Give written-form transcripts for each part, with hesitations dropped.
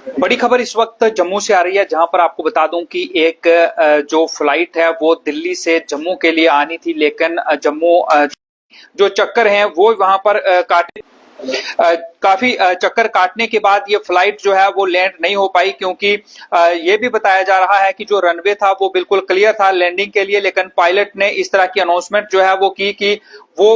बड़ी खबर इस वक्त जम्मू से आ रही है, जहां पर आपको बता दूं कि एक जो फ्लाइट है वो दिल्ली से जम्मू के लिए आनी थी, लेकिन जम्मू जो चक्कर हैं वो वहां पर काटे काफी चक्कर काटने के बाद ये फ्लाइट जो है वो लैंड नहीं हो पाई, क्योंकि ये भी बताया जा रहा है कि जो रनवे था वो बिल्कुल क्लियर था लैंडिंग के लिए, लेकिन पायलट ने इस तरह की अनाउंसमेंट जो है वो की कि वो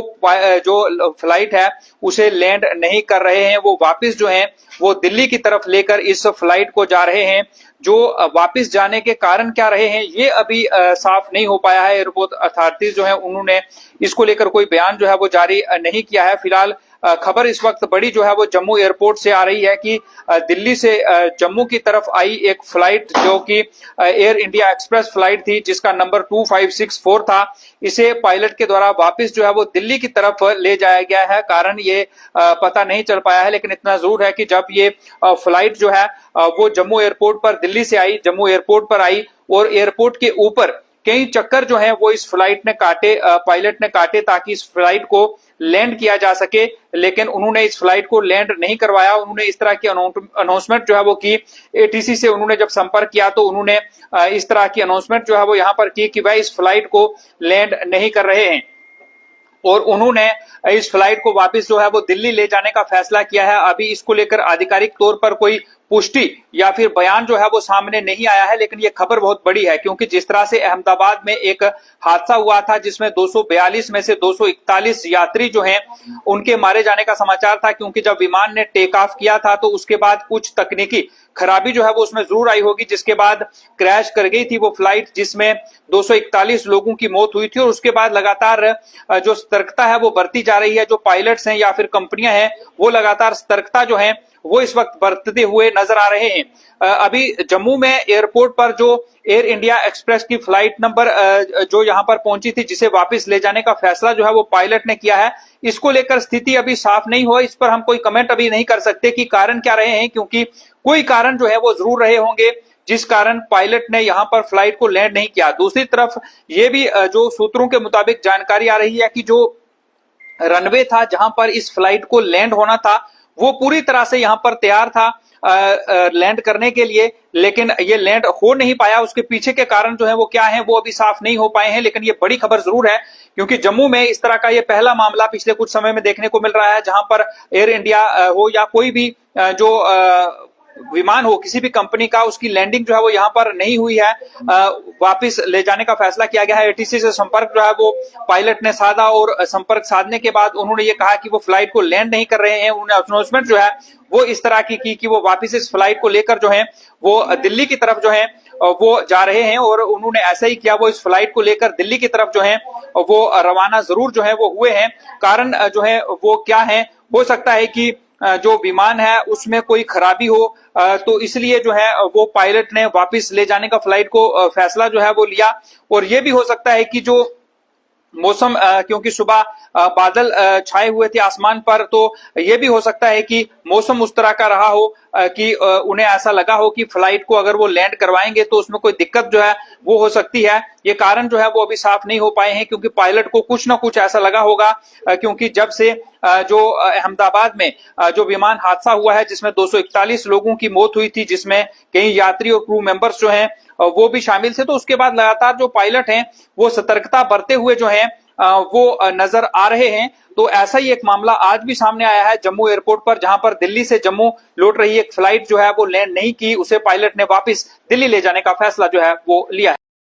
जो फ्लाइट है उसे लैंड नहीं कर रहे हैं, वो वापस जो है वो दिल्ली की तरफ लेकर इस फ्लाइट को जा रहे हैं। जो वापस जाने के कारण क्या रहे हैं ये अभी साफ नहीं हो पाया है। एयरपोर्ट अथॉरिटीज जो है उन्होंने इसको लेकर कोई बयान जो है वो जारी नहीं किया है। फिलहाल खबर इस वक्त बड़ी जो है वो जम्मू एयरपोर्ट से आ रही है कि दिल्ली से जम्मू की तरफ आई एक फ्लाइट जो कि एयर इंडिया एक्सप्रेस फ्लाइट थी, जिसका नंबर 2564 था। इसे पायलट के द्वारा वापस जो है वो दिल्ली की तरफ ले जाया गया है। कारण ये पता नहीं चल पाया है, लेकिन इतना जरूर है कि जब ये फ्लाइट जो है वो जम्मू एयरपोर्ट पर दिल्ली से आई, जम्मू एयरपोर्ट पर आई और एयरपोर्ट के ऊपर कई चक्कर जो है वो इस फ्लाइट ने काटे, पायलट ने काटे, ताकि इस फ्लाइट को लैंड किया जा सके, लेकिन उन्होंने इस फ्लाइट को लैंड नहीं करवाया। उन्होंने इस तरह की अनाउंसमेंट जो है वो की। एटीसी से उन्होंने जब संपर्क किया तो उन्होंने इस तरह की अनाउंसमेंट जो है वो यहां पर की कि वह इस फ्लाइट को लैंड नहीं कर रहे हैं और उन्होंने इस फ्लाइट को वापस जो है वो दिल्ली ले जाने का फैसला किया है। अभी इसको लेकर आधिकारिक तौर पर कोई पुष्टि या फिर बयान जो है वो सामने नहीं आया है, लेकिन ये खबर बहुत बड़ी है, क्योंकि जिस तरह से अहमदाबाद में एक हादसा हुआ था जिसमें 242 में से 241 यात्री जो हैं उनके मारे जाने का समाचार था, क्योंकि जब विमान ने टेक ऑफ किया था तो उसके बाद कुछ तकनीकी खराबी जो है वो उसमें जरूर आई होगी, जिसके बाद क्रैश कर गई थी वो फ्लाइट, जिसमें 241 लोगों की मौत हुई थी। और उसके बाद लगातार जो सतर्कता है वो बढ़ती जा रही है। जो पायलट्स हैं या फिर कंपनियां हैं वो लगातार सतर्कता जो है वो इस वक्त बरतते हुए नजर आ रहे हैं। अभी जम्मू में एयरपोर्ट पर जो एयर इंडिया एक्सप्रेस की फ्लाइट नंबर जो यहां पर पहुंची थी, जिसे वापस ले जाने का फैसला जो है वो पायलट ने किया है, इसको लेकर स्थिति अभी साफ नहीं हुई। इस पर हम कोई कमेंट अभी नहीं कर सकते कि कारण क्या रहे हैं, क्योंकि कोई कारण जो है वो जरूर रहे होंगे जिस कारण पायलट ने यहां पर फ्लाइट को लैंड नहीं किया। दूसरी तरफ ये भी जो सूत्रों के मुताबिक जानकारी आ रही है कि जो रनवे था जहां पर इस फ्लाइट को लैंड होना था वो पूरी तरह से यहां पर तैयार था लैंड करने के लिए, लेकिन ये लैंड हो नहीं पाया। उसके पीछे के कारण जो है वो क्या है वो अभी साफ नहीं हो पाए हैं, लेकिन ये बड़ी खबर जरूर है, क्योंकि जम्मू में इस तरह का ये पहला मामला पिछले कुछ समय में देखने को मिल रहा है, जहां पर एयर इंडिया हो या कोई भी जो विमान हो किसी भी कंपनी का, उसकी लैंडिंग जो है वो यहाँ पर नहीं हुई है। वापस ले जाने का फैसला किया गया है। एटीसी से संपर्क जो है वो पायलट ने साधा और संपर्क साधने के बाद उन्होंने ये कहा कि वो फ्लाइट को लैंड नहीं कर रहे हैं। उन्होंने अनाउंसमेंट जो है वो इस तरह की कि वो वापस इस फ्लाइट को लेकर जो है वो दिल्ली की तरफ जो है वो जा रहे हैं, और उन्होंने ऐसा ही किया। वो इस फ्लाइट को लेकर दिल्ली की तरफ जो है वो रवाना जरूर जो है वो हुए हैं। कारण जो है वो क्या है, हो सकता है कि जो विमान है उसमें कोई खराबी हो, तो इसलिए जो है वो पायलट ने वापस ले जाने का फ्लाइट को फैसला जो है वो लिया। और ये भी हो सकता है कि जो मौसम, क्योंकि सुबह बादल छाए हुए थे आसमान पर, तो ये भी हो सकता है कि मौसम उस तरह का रहा हो कि उन्हें ऐसा लगा हो कि फ्लाइट को अगर वो लैंड करवाएंगे तो उसमें कोई दिक्कत जो है वो हो सकती है। ये कारण जो है वो अभी साफ नहीं हो पाए हैं, क्योंकि पायलट को कुछ ना कुछ ऐसा लगा होगा, क्योंकि जब से जो अहमदाबाद में जो विमान हादसा हुआ है जिसमें 241 लोगों की मौत हुई थी, जिसमें कई यात्री और क्रू मेंबर्स जो हैं वो भी शामिल थे, तो उसके बाद लगातार जो पायलट हैं वो सतर्कता बरते हुए जो हैं वो नजर आ रहे हैं। तो ऐसा ही एक मामला आज भी सामने आया है जम्मू एयरपोर्ट पर, जहां पर दिल्ली से जम्मू लौट रही एक फ्लाइट जो है वो लैंड नहीं की, उसे पायलट ने वापस दिल्ली ले जाने का फैसला जो है वो लिया है।